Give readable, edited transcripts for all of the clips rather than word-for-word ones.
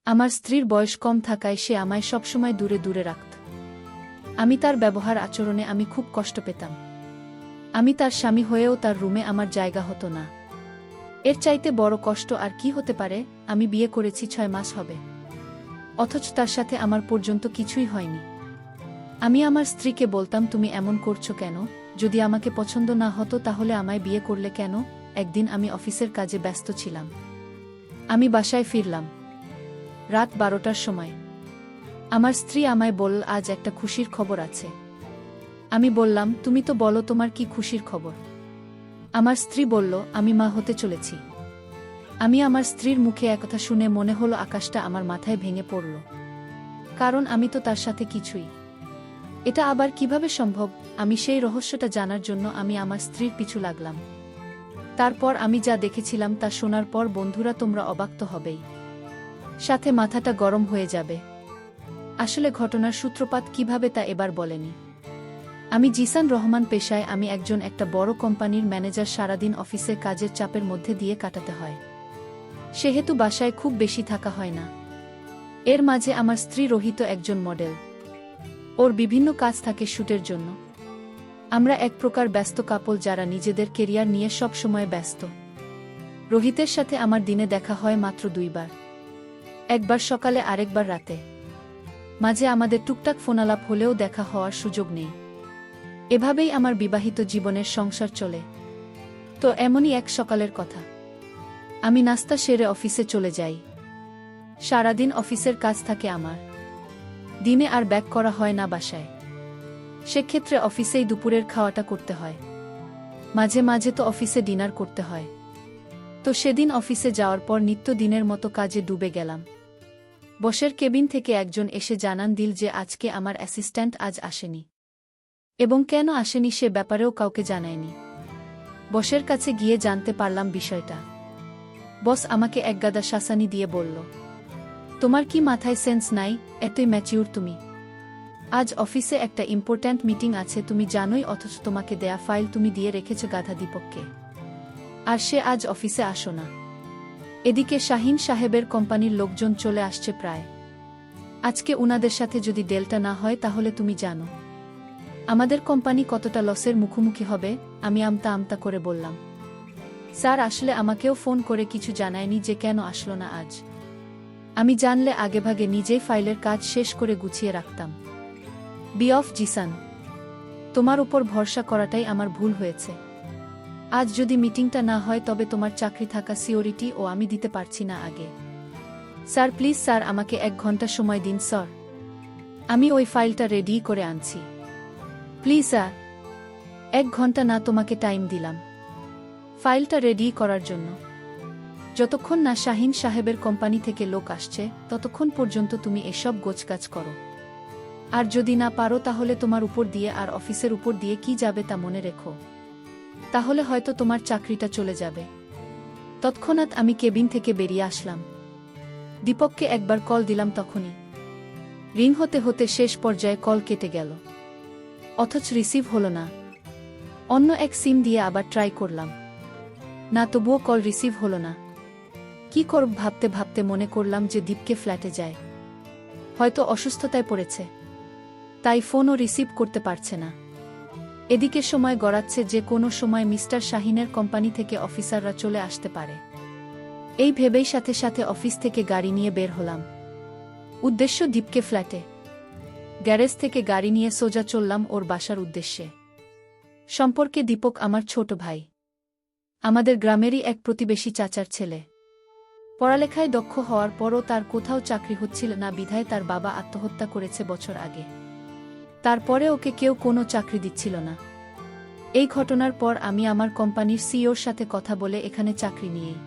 আমার স্ত্রীর বয়স কম থাকায় সে আমায় সবসময় দূরে দূরে রাখত। আমি তার ব্যবহার আচরণে আমি খুব কষ্ট পেতাম। আমি তার স্বামী হয়েও তার রুমে আমার জায়গা হতো না। এর চাইতে বড় কষ্ট আর কি হতে পারে? আমি বিয়ে করেছি 6 মাস হবে, অথচ তার সাথে আমার পর্যন্ত কিছুই হয়নি। আমি আমার স্ত্রীকে বলতাম, তুমি এমন করছো কেন? যদি আমাকে পছন্দ না হতো তাহলে আমায় বিয়ে করলে কেন? একদিন আমি অফিসের কাজে ব্যস্ত ছিলাম। আমি বাসায় ফিরলাম রাত 12টার সময়। আমার স্ত্রী আমায় বলল, আজ একটা খুশির খবর আছে। আমি বললাম, তুমি তো বলো তোমার কি খুশির খবর? আমার স্ত্রী বলল, আমি মা হতে চলেছি। আমি আমার স্ত্রীর মুখে একথা শুনে মনে হলো আকাশটা আমার মাথায় ভেঙে পড়ল। কারণ আমি তো তার সাথে কিছুই। এটা আবার কিভাবে সম্ভব? আমি সেই রহস্যটা জানার জন্য আমি আমার স্ত্রীর পিছু লাগলাম। তারপর আমি যা দেখেছিলাম তা শোনার পর বন্ধুরা, তোমরা অবাক তো হবেই, সাথে মাথাটা গরম হয়ে যাবে। আসলে ঘটনার সূত্রপাত কিভাবে তা এবার বলেনি। আমি জিসান রহমান পেশায় আমি একটা বড় কোম্পানির ম্যানেজার। সারাদিন অফিসে কাজের চাপের মধ্যে দিয়ে কাটাতে হয়, সেহেতু বাসায় খুব বেশি থাকা হয় না। এর মাঝে আমার স্ত্রী রোহিত একজন মডেল। ওর বিভিন্ন কাজ থাকে শ্যুটের জন্য। আমরা এক প্রকার ব্যস্ত কাপল যারা নিজেদের কেরিয়ার নিয়ে সব সময় ব্যস্ত। রোহিতের সাথে আমার দিনে দেখা হয় মাত্র 2 বার, একবার সকালে আরেকবার রাতে। মাঝে আমাদের টুকটাক ফোনালাপ হলেও দেখা হওয়ার সুযোগ নেই। এভাবেই আমার বিবাহিত জীবনের সংসার চলে। তো এমনই এক সকালের কথা। আমি নাস্তা সেরে অফিসে চলে যাই। সারাদিন অফিসের কাজ থাকে আমার। দিনে আর ব্যাক করা হয় না বাসায়। সেক্ষেত্রে অফিসেই দুপুরের খাওয়াটা করতে হয়। মাঝে মাঝে তো অফিসে ডিনার করতে হয়। তো সেদিন অফিসে যাওয়ার পর নিত্যদিনের মতো কাজে ডুবে গেলাম। বসের কেবিন থেকে একজন এসে জানান দিল যে আজকে আমার অ্যাসিস্ট্যান্ট আজ আসেনি, এবং কেন আসেনি সে ব্যাপারেও কাউকে জানায়নি। বসের কাছে গিয়ে জানতে পারলাম বিষয়টা। বস আমাকে একগাদা শাসানি দিয়ে বলল, তোমার কি মাথায় সেন্স নাই? এতই ম্যাচিউর তুমি? আজ অফিসে একটা ইম্পর্ট্যান্ট মিটিং আছে তুমি জানোই, অথচ তোমাকে দেয়া ফাইল তুমি দিয়ে রেখেছ গাধা দীপককে, আর সে আজ অফিসে আসো না। এদিকে শাহিন সাহেবের কোম্পানির লোকজন চলে আসছে প্রায়। আজকে উনাদের সাথে যদি ডেলটা না হয় তাহলে তুমি জানো আমাদের কোম্পানি কতটা লসের মুখোমুখি হবে। আমি আমতা আমতা করে বললাম, স্যার আসলে আমাকেও ফোন করে কিছু জানায়নি যে কেন আসলো না আজ। আমি জানলে আগেভাগে নিজেই ফাইলের কাজ শেষ করে গুছিয়ে রাখতাম। বি অফ জিসান, তোমার উপর ভরসা করাটাই আমার ভুল হয়েছে। আজ যদি মিটিংটা না হয় তবে তোমার চাকরি থাকা সিওরিটি ও আমি দিতে পারছি না আগে। স্যার প্লিজ স্যার, আমাকে 1 ঘন্টা সময় দিন স্যার, আমি ওই ফাইলটা রেডি করে আনছি। প্লিজ স্যার, 1 ঘন্টা না তোমাকে টাইম দিলাম ফাইলটা রেডি করার জন্য। যতক্ষণ না শাহিন সাহেবের কোম্পানি থেকে লোক আসছে ততক্ষণ পর্যন্ত তুমি এসব গোছগাছ করো। আর যদি না পারো তাহলে তোমার উপর দিয়ে আর অফিসের উপর দিয়ে কি যাবে তা মনে রেখো, তাহলে হয়তো তোমার চাকরিটা চলে যাবে। তৎক্ষণাৎ আমি কেবিন থেকে বেরিয়ে আসলাম। দীপককে একবার কল দিলাম, তখনই রিং হতে হতে শেষ পর্যায়ে কল কেটে গেল, অথচ রিসিভ হলো না। অন্য এক সিম দিয়ে আবার ট্রাই করলাম, না তবুও কল রিসিভ হলো না। কি করব ভাবতে ভাবতে মনে করলাম যে দীপকে ফ্ল্যাটে যায়, হয়তো অসুস্থতায় পড়েছে, তাই ফোনও রিসিভ করতে পারছে না। এদিকে সময় গড়াচ্ছে যে কোনো সময় মিস্টার শাহিনের কোম্পানি থেকে অফিসাররা চলে আসতে পারে। এই ভেবেই সাথে সাথে অফিস থেকে গাড়ি নিয়ে বের হলাম। উদ্দেশ্য দীপকে ফ্ল্যাটে। গ্যারেজ থেকে গাড়ি নিয়ে সোজা চললাম ওর বাসার উদ্দেশ্যে। সম্পর্কে দীপক আমার ছোট ভাই, আমাদের গ্রামেরই এক প্রতিবেশী চাচার ছেলে। পড়ালেখায় দক্ষ হওয়ার পরও তার কোথাও চাকরি হচ্ছিল না, বিধায় তার বাবা আত্মহত্যা করেছে বছর আগে। তারপরে ওকে কেউ কোনো চাকরি দিচ্ছিল না। এই ঘটনার পর আমি আমার কোম্পানির সিইওর সাথে কথা বলে এখানে চাকরি নিয়েই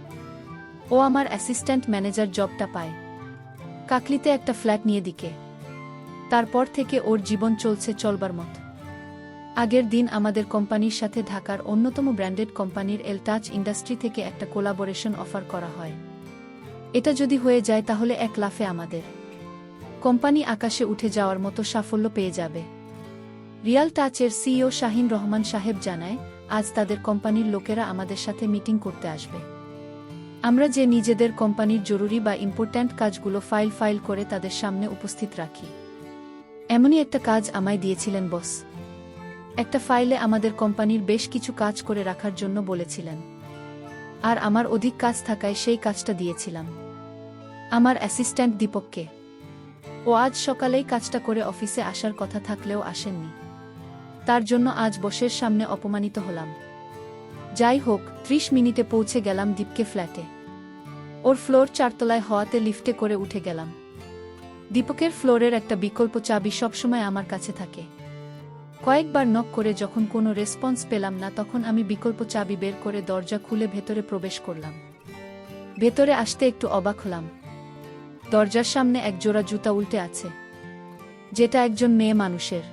ও আমার অ্যাসিস্ট্যান্ট ম্যানেজার জবটা পায়। কাকলিতে একটা ফ্ল্যাট নিয়ে দিকে। তারপর থেকে ওর জীবন চলছে চলবার মত। আগের দিন আমাদের কোম্পানির সাথে ঢাকার অন্যতম ব্র্যান্ডেড কোম্পানির এলটাচ ইন্ডাস্ট্রি থেকে একটা কোলাবোরেশন অফার করা হয়। এটা যদি হয়ে যায় তাহলে এক লাফে আমাদের কোম্পানি আকাশে উঠে যাওয়ার মতো সাফল্য পেয়ে যাবে। রিয়াল টাচের সিইও শাহিন রহমান সাহেব জানায়, আজ তাদের কোম্পানির লোকেরা আমাদের সাথে মিটিং করতে আসবে। আমরা যে নিজেদের কোম্পানির জরুরি বা ইম্পর্ট্যান্ট কাজগুলো ফাইল করে তাদের সামনে উপস্থিত রাখি। এমনই একটা কাজ আমায় দিয়েছিলেন বস। একটা ফাইলে আমাদের কোম্পানির বেশ কিছু কাজ করে রাখার জন্য বলেছিলেন, আর আমার অধিক কাজ থাকায় সেই কাজটা দিয়েছিলাম আমার অ্যাসিস্ট্যান্ট দীপককে। ও আজ সকালেই কাজটা করে অফিসে আসার কথা থাকলেও আসেননি। তার জন্য আজ বসের সামনে অপমানিত হলাম। যাই হোক, 30 মিনিটে পৌঁছে গেলাম দীপকে ফ্ল্যাটে। ওর ফ্লোর 4 তলায় হওয়াতে লিফটে করে উঠে গেলাম। দীপকের ফ্লোরের একটা বিকল্প চাবি সবসময় আমার কাছে থাকে। কয়েকবার নক করে যখন কোনো রেসপন্স পেলাম না, তখন আমি বিকল্প চাবি বের করে দরজা খুলে ভেতরে প্রবেশ করলাম। ভেতরে আসতে একটু অবাক হলাম। দরজার সামনে এক জোড়া জুতা উল্টে আছে, যেটা একজন মেয়ে মানুষের।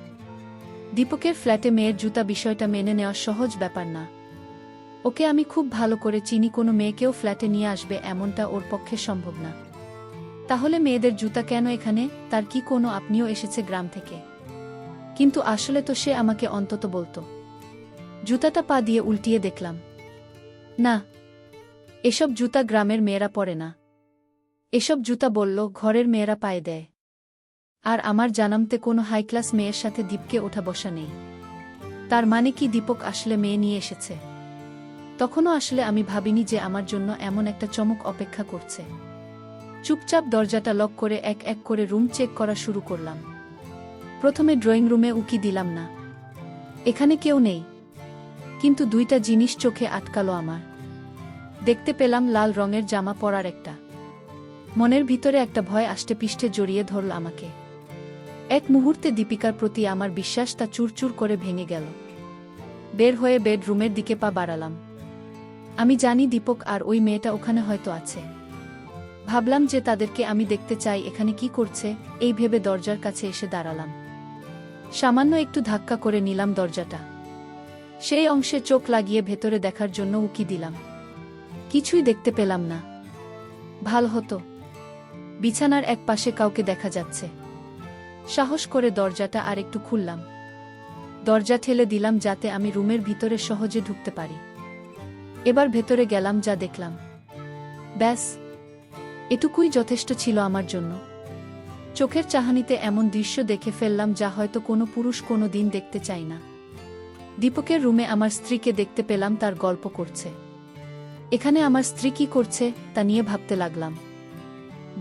দীপকের ফ্ল্যাটে মেয়ের জুতা বিষয়টা মেনে নেওয়া সহজ ব্যাপার না। ওকে আমি খুব ভালো করে চিনি, কোনো মেয়েকেও ফ্ল্যাটে নিয়ে আসবে এমনটা ওর পক্ষে সম্ভব না। তাহলে মেয়েদের জুতা কেন এখানে? তার কি কোনো আপনিও এসেছে গ্রাম থেকে? কিন্তু আসলে তো সে আমাকে অন্তত বলতো। জুতাটা পা দিয়ে উল্টিয়ে দেখলাম, না, এসব জুতা গ্রামের মেয়েরা পরে না। এসব জুতা বলল ঘরের মেয়েরা পায়ে দেয়। আর আমার জানামতে কোনো হাই ক্লাস মেয়ের সাথে দীপকে ওঠা বসা নেই। তার মানে কি দীপক আসলে মেয়ে নিয়ে এসেছে? তখনও আসলে আমি ভাবিনি যে আমার জন্য এমন একটা চমক অপেক্ষা করছে। চুপচাপ দরজাটা লক করে এক এক করে রুম চেক করা শুরু করলাম। প্রথমে ড্রয়িং রুমে উকি দিলাম না, এখানে কেউ নেই। কিন্তু দুইটা জিনিস চোখে আটকালো আমার। দেখতে পেলাম লাল রঙের জামা পরার একটা। মনের ভিতরে একটা ভয় আষ্টেপৃষ্ঠে জড়িয়ে ধরল আমাকে। এক মুহূর্তে দীপিকার প্রতি আমার বিশ্বাসটা চুরচুর করে ভেঙে গেল। বের হয়ে বেডরুমের দিকে পা বাড়ালাম। আমি জানি দীপক আর ওই মেয়েটা ওখানে হয়তো আছে। ভাবলাম যে তাদেরকে আমি দেখতে চাই, এখানে কি করছে এই ভেবে দরজার কাছে এসে দাঁড়ালাম। সামান্য একটু ধাক্কা করে নিলাম দরজাটা। সেই অংশে চোখ লাগিয়ে ভেতরে দেখার জন্য উকি দিলাম। কিছুই দেখতে পেলাম না। ভাল হতো, বিছানার এক পাশে কাউকে দেখা যাচ্ছে। সাহস করে দরজাটা আর একটু খুললাম। দরজা ঠেলে দিলাম যাতে আমি রুমের ভিতরে সহজে ঢুকতে পারি। এবার ভেতরে গেলাম, যা দেখলাম, ব্যাস এটুকুই যথেষ্ট ছিল আমার জন্য। চোখের চাহনিতে এমন দৃশ্য দেখে ফেললাম যা হয়তো কোনো পুরুষ কোনো দিন দেখতে চায় না। দীপকের রুমে আমার স্ত্রীকে দেখতে পেলাম, তার গল্প করছে। এখানে আমার স্ত্রী কি করছে তা নিয়ে ভাবতে লাগলাম।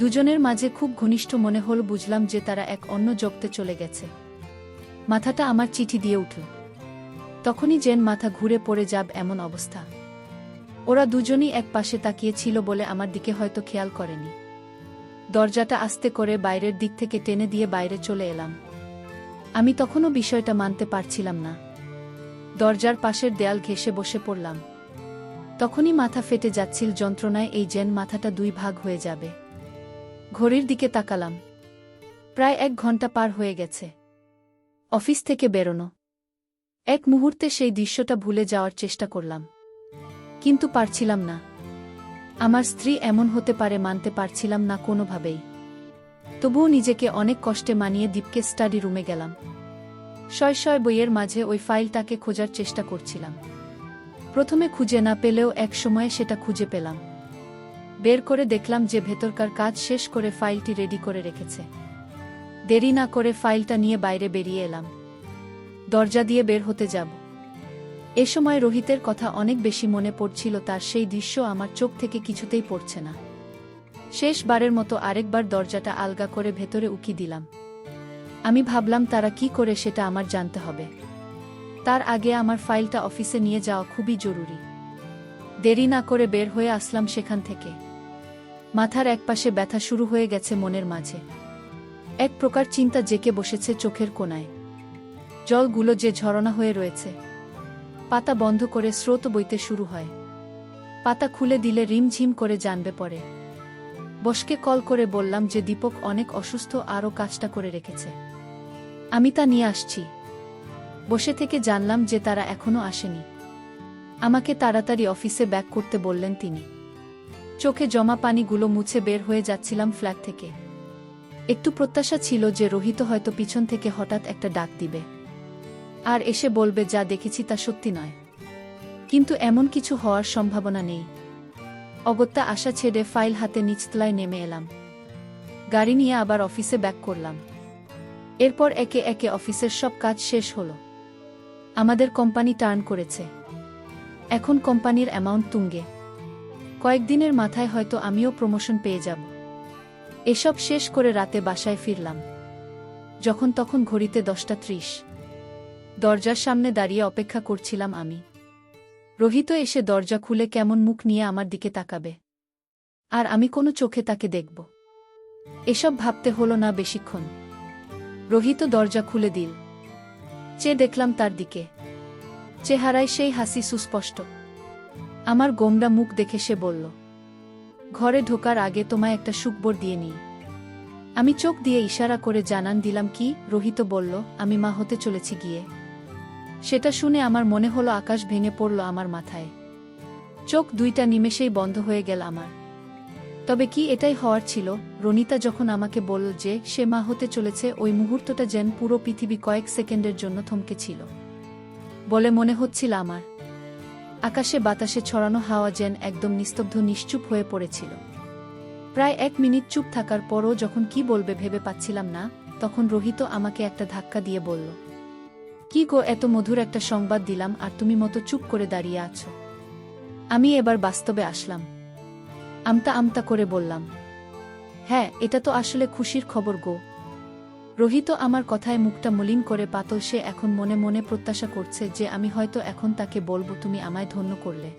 দুজনের মাঝে খুব ঘনিষ্ঠ মনে হল। বুঝলাম যে তারা এক অন্য জগতে চলে গেছে। মাথাটা আমার চিঠি দিয়ে উঠল। তখনই যেন মাথা ঘুরে পড়ে যাব এমন অবস্থা। ওরা দুজনই এক পাশে তাকিয়ে ছিল বলে আমার দিকে হয়তো খেয়াল করেনি। দরজাটা আস্তে করে বাইরের দিক থেকে টেনে দিয়ে বাইরে চলে এলাম। আমি তখনও বিষয়টা মানতে পারছিলাম না। দরজার পাশের দেয়াল ঘেঁষে বসে পড়লাম। তখনই মাথা ফেটে যাচ্ছিল যন্ত্রণায়, এই যেন মাথাটা 2 ভাগ হয়ে যাবে। ঘড়ির দিকে তাকালাম, প্রায় 1 ঘন্টা পার হয়ে গেছে অফিস থেকে বেরোনো। এক মুহূর্তে সেই দৃশ্যটা ভুলে যাওয়ার চেষ্টা করলাম, কিন্তু পারছিলাম না। আমার স্ত্রী এমন হতে পারে মানতে পারছিলাম না কোনোভাবেই। তবুও নিজেকে অনেক কষ্টে মানিয়ে দীপকে স্টাডি রুমে গেলাম। শয় বইয়ের মাঝে ওই ফাইলটাকে খোঁজার চেষ্টা করছিলাম। প্রথমে খুঁজে না পেলেও এক সময়ে সেটা খুঁজে পেলাম। বের করে দেখলাম যে ভেতরকার কাজ শেষ করে ফাইলটি রেডি করে রেখেছে। দেরি না করে ফাইলটা নিয়ে বাইরে বেরিয়ে এলাম। দরজা দিয়ে বের হতে যাব। এ সময় রোহিতের কথা অনেক বেশি মনে পড়ছিল। তার সেই দৃশ্য আমার চোখ থেকে কিছুতেই পড়ছে না। শেষবারের মতো আরেকবার দরজাটা আলগা করে ভেতরে উকি দিলাম। আমি ভাবলাম তারা কি করে সেটা আমার জানতে হবে। তার আগে আমার ফাইলটা অফিসে নিয়ে যাওয়া খুবই জরুরি। দেরি না করে বের হয়ে আসলাম সেখান থেকে। মাথার একপাশে ব্যথা শুরু হয়ে গেছে, মনের মাঝে এক প্রকার চিন্তা জেঁকে বসেছে চোখের কোণায়। জলগুলো যে ঝরনা হয়ে রয়েছে। পাতা বন্ধ করে স্রোত বইতে শুরু হয়। পাতা খুলে দিলে রিমঝিম করে জানবে পড়ে। বসকে কল করে বললাম যে দীপক অনেক অসুস্থ, আরও কাজটা করে রেখেছে, আমি তা নিয়ে আসছি। বসে থেকে জানলাম যে তারা এখনো আসেনি। আমাকে তাড়াতাড়ি অফিসে ব্যাক করতে বললেন তিনি। চোখে জমা পানিগুলো মুছে বের হয়ে যাচ্ছিলাম ফ্ল্যাট থেকে। একটু প্রত্যাশা ছিল যে রোহিত হয়তো পিছন থেকে হঠাৎ একটা ডাক দিবে আর এসে বলবে যা দেখেছি তা সত্যি নয়। কিন্তু এমন কিছু হওয়ার সম্ভাবনা নেই। অগত্যা আশা ছেড়ে ফাইল হাতে নিচতলায় নেমে এলাম। গাড়ি নিয়ে আবার অফিসে ব্যাক করলাম। এরপর একে একে অফিসের সব কাজ শেষ হলো। আমাদের কোম্পানি টার্ন করেছে। এখন কোম্পানির অ্যামাউন্ট তুঙ্গে। কয়েকদিনের মাথায় হয়তো আমিও প্রমোশন পেয়ে যাব। এসব শেষ করে রাতে বাসায় ফিরলাম। যখন তখন ঘড়িতে 10:30। দরজার সামনে দাঁড়িয়ে অপেক্ষা করছিলাম আমি। রোহিত এসে দরজা খুলে কেমন মুখ নিয়ে আমার দিকে তাকাবে, আর আমি কোনো চোখে তাকে দেখব, এসব ভাবতে হলো না বেশিক্ষণ। রোহিত দরজা খুলে দিল। চেয়ে দেখলাম তার দিকে। চেহারায় সেই হাসি সুস্পষ্ট। আমার গোমড়া মুখ দেখে সে বলল, ঘরে ঢোকার আগে তোমায় একটা সুখবর দিয়ে নিই। আমি চোখ দিয়ে ইশারা করে জানান দিলাম, কি? রোহিত বলল, আমি মা হতে চলেছি গিয়ে। সেটা শুনে আমার মনে হলো আকাশ ভেঙে পড়ল আমার মাথায়। চোখ দুইটা নিমেষেই বন্ধ হয়ে গেল আমার। তবে কি এটাই হওয়ার ছিল? রনিতা যখন আমাকে বলল যে সে মা হতে চলেছে, ওই মুহূর্তটা যেন পুরো পৃথিবী কয়েক সেকেন্ডের জন্য থমকে ছিল বলে মনে হচ্ছিল আমার। আকাশে বাতাসে ছড়ানো হাওয়া যেন একদম নিস্তব্ধ নিশ্চুপ হয়ে পড়েছিল। প্রায় 1 মিনিট চুপ থাকার পরও যখন কি বলবে ভেবে পাচ্ছিলাম না, তখন রোহিত আমাকে একটা ধাক্কা দিয়ে বলল, কি গো, এত মধুর একটা সংবাদ দিলাম আর তুমি মতো চুপ করে দাঁড়িয়ে আছো। আমি এবার বাস্তবে আসলাম। আমতা আমতা করে বললাম, হ্যাঁ, এটা তো আসলে খুশির খবর গো। রোহিত আমার কথায় মুখটা মলিন করে পাতল। সে এখন মনে মনে প্রত্যাশা করছে যে আমি হয়তো এখন তাকে বলবো, তুমি আমায় ধন্য করলে।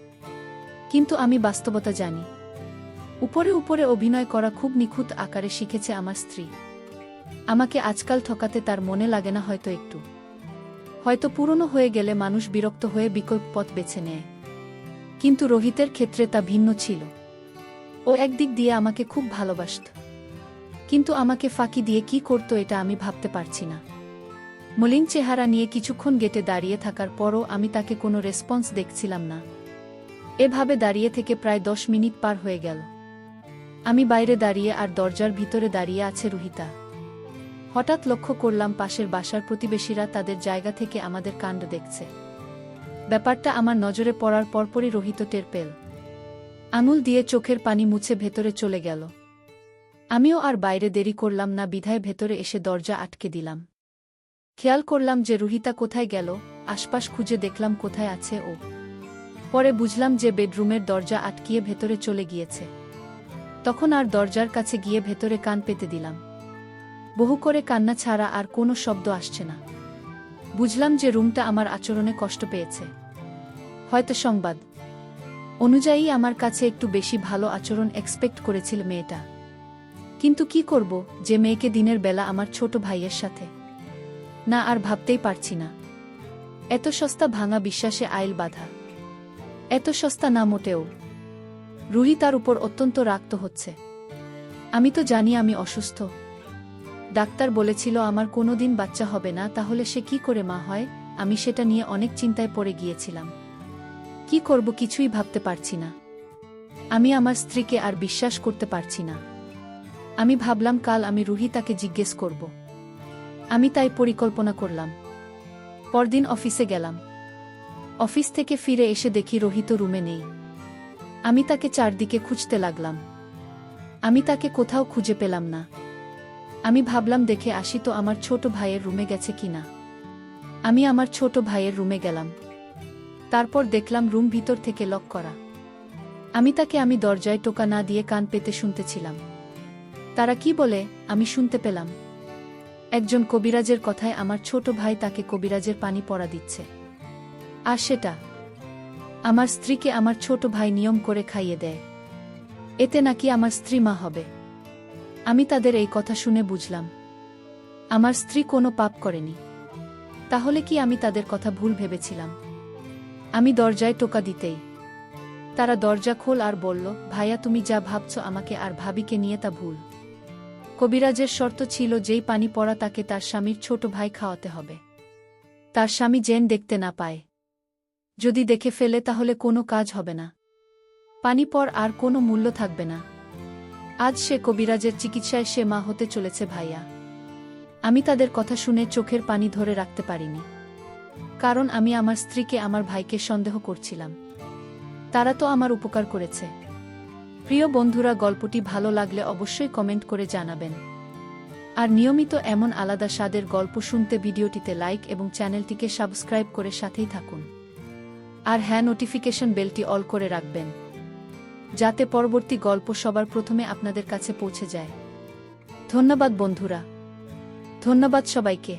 কিন্তু আমি বাস্তবতা জানি। উপরে উপরে অভিনয় করা খুব নিখুঁত আকারে শিখেছে আমার স্ত্রী। আমাকে আজকাল ঠকাতে তার মনে লাগে না হয়তো একটু। হয়তো পুরনো হয়ে গেলে মানুষ বিরক্ত হয়ে বিকল্প পথ বেছে নেয়। কিন্তু রোহিতের ক্ষেত্রে তা ভিন্ন ছিল। ও একদিক দিয়ে আমাকে খুব ভালোবাসত, কিন্তু আমাকে ফাঁকি দিয়ে কি করত এটা আমি ভাবতে পারছি না। মলিন চেহারা নিয়ে কিছুক্ষণ গেটে দাঁড়িয়ে থাকার পরও আমি তাকে কোনো রেসপন্স দেখছিলাম না। এভাবে দাঁড়িয়ে থেকে প্রায় 10 মিনিট পার হয়ে গেল। আমি বাইরে দাঁড়িয়ে আর দরজার ভিতরে দাঁড়িয়ে আছে রুহিতা। হঠাৎ লক্ষ্য করলাম পাশের বাসার প্রতিবেশীরা তাদের জায়গা থেকে আমাদের কাণ্ড দেখছে। ব্যাপারটা আমার নজরে পড়ার পরপরই রোহিত টের পেল। আঙুল দিয়ে চোখের পানি মুছে ভেতরে চলে গেল। আমিও আর বাইরে দেরি করলাম না, বিধায় ভেতরে এসে দরজা আটকে দিলাম। খেয়াল করলাম যে রুহিতা কোথায় গেল। আশপাশ খুঁজে দেখলাম কোথায় আছে ও। পরে বুঝলাম যে বেডরুমের দরজা আটকিয়ে ভেতরে চলে গিয়েছে। তখন আর দরজার কাছে গিয়ে ভেতরে কান পেতে দিলাম। বহু করে কান্না ছাড়া আর কোনো শব্দ আসছে না। বুঝলাম যে রুমটা আমার আচরণে কষ্ট পেয়েছে। হয়তো সংবাদ অনুযায়ী আমার কাছে একটু বেশি ভালো আচরণ এক্সপেক্ট করেছিল মেয়েটা। কিন্তু কি করব, যে মেয়েকে দিনের বেলা আমার ছোট ভাইয়ের সাথে না, আর ভাবতেই পারছি না। এত সস্তা ভাঙা বিশ্বাসে আইল বাঁধা, এত সস্তা না মোটেও। রুহি তার উপর অত্যন্ত রাগত হচ্ছে। আমি তো জানি আমি অসুস্থ। ডাক্তার বলেছিল আমার কোনোদিন বাচ্চা হবে না, তাহলে সে কি করে মা হয়? আমি সেটা নিয়ে অনেক চিন্তায় পড়ে গিয়েছিলাম। কি করব কিছুই ভাবতে পারছি না। আমি আমার স্ত্রীকে আর বিশ্বাস করতে পারছি না। আমি ভাবলাম কাল আমি রুহিতাকে জিজ্ঞেস করব। আমি তাই পরিকল্পনা করলাম। পরদিন অফিসে গেলাম। অফিস থেকে ফিরে এসে দেখি রোহিত রুমে নেই। আমি তাকে চারদিকে খুঁজতে লাগলাম। আমি তাকে কোথাও খুঁজে পেলাম না। আমি ভাবলাম দেখে আসি তো আমার ছোট ভাইয়ের রুমে গেছে কিনা। আমি আমার ছোট ভাইয়ের রুমে গেলাম। তারপর দেখলাম রুম ভিতর থেকে লক করা। আমি দরজায় টোকা না দিয়ে কান পেতে শুনতেছিলাম। তারা কি বলে আমি শুনতে পেলাম। একজন কবিরাজের কথায় আমার ছোট ভাই তাকে কবিরাজের পানি পড়া দিচ্ছে। আর সেটা আমার স্ত্রীকে আমার ছোট ভাই নিয়ম করে খাইয়ে দেয়। এতে নাকি আমার স্ত্রী মা হবে। আমি তাদের এই কথা শুনে বুঝলাম আমার স্ত্রী কোনো পাপ করেনি। তাহলে কি আমি তাদের কথা ভুল ভেবেছিলাম? আমি দরজায় টোকা দিতেই তারা দরজা খোল আর বলল, ভাইয়া তুমি যা ভাবছ আমাকে আর ভাবিকে নিয়ে তা ভুল। কবিরাজের শর্ত ছিল যেই পানি পড়া তাকে তার স্বামীর ছোট ভাই খাওয়াতে হবে। তার স্বামী যেন দেখতে না পায়। যদি দেখে ফেলে তাহলে কোনো কাজ হবে না। পানি পর আর কোনো মূল্য থাকবে না। আজ সে কবিরাজের চিকিৎসায় সে মা হতে চলেছে ভাইয়া। আমি তাদের কথা শুনে চোখের পানি ধরে রাখতে পারিনি। কারণ আমি আমার স্ত্রীকে আমার ভাইকে সন্দেহ করছিলাম। তারা তো আমার উপকার করেছে। প্রিয় বন্ধুরা, গল্পটি ভালো লাগলে অবশ্যই কমেন্ট করে জানাবেন। আর নিয়মিত এমন আলাদা স্বাদের গল্প শুনতে ভিডিওটিতে লাইক এবং চ্যানেলটিকে সাবস্ক্রাইব করে সাথেই থাকুন। আর হ্যাঁ, নোটিফিকেশন বেলটি অল করে রাখবেন, যাতে পরবর্তী গল্প সবার প্রথমে আপনাদের কাছে পৌঁছে যায়। ধন্যবাদ বন্ধুরা, ধন্যবাদ সবাইকে।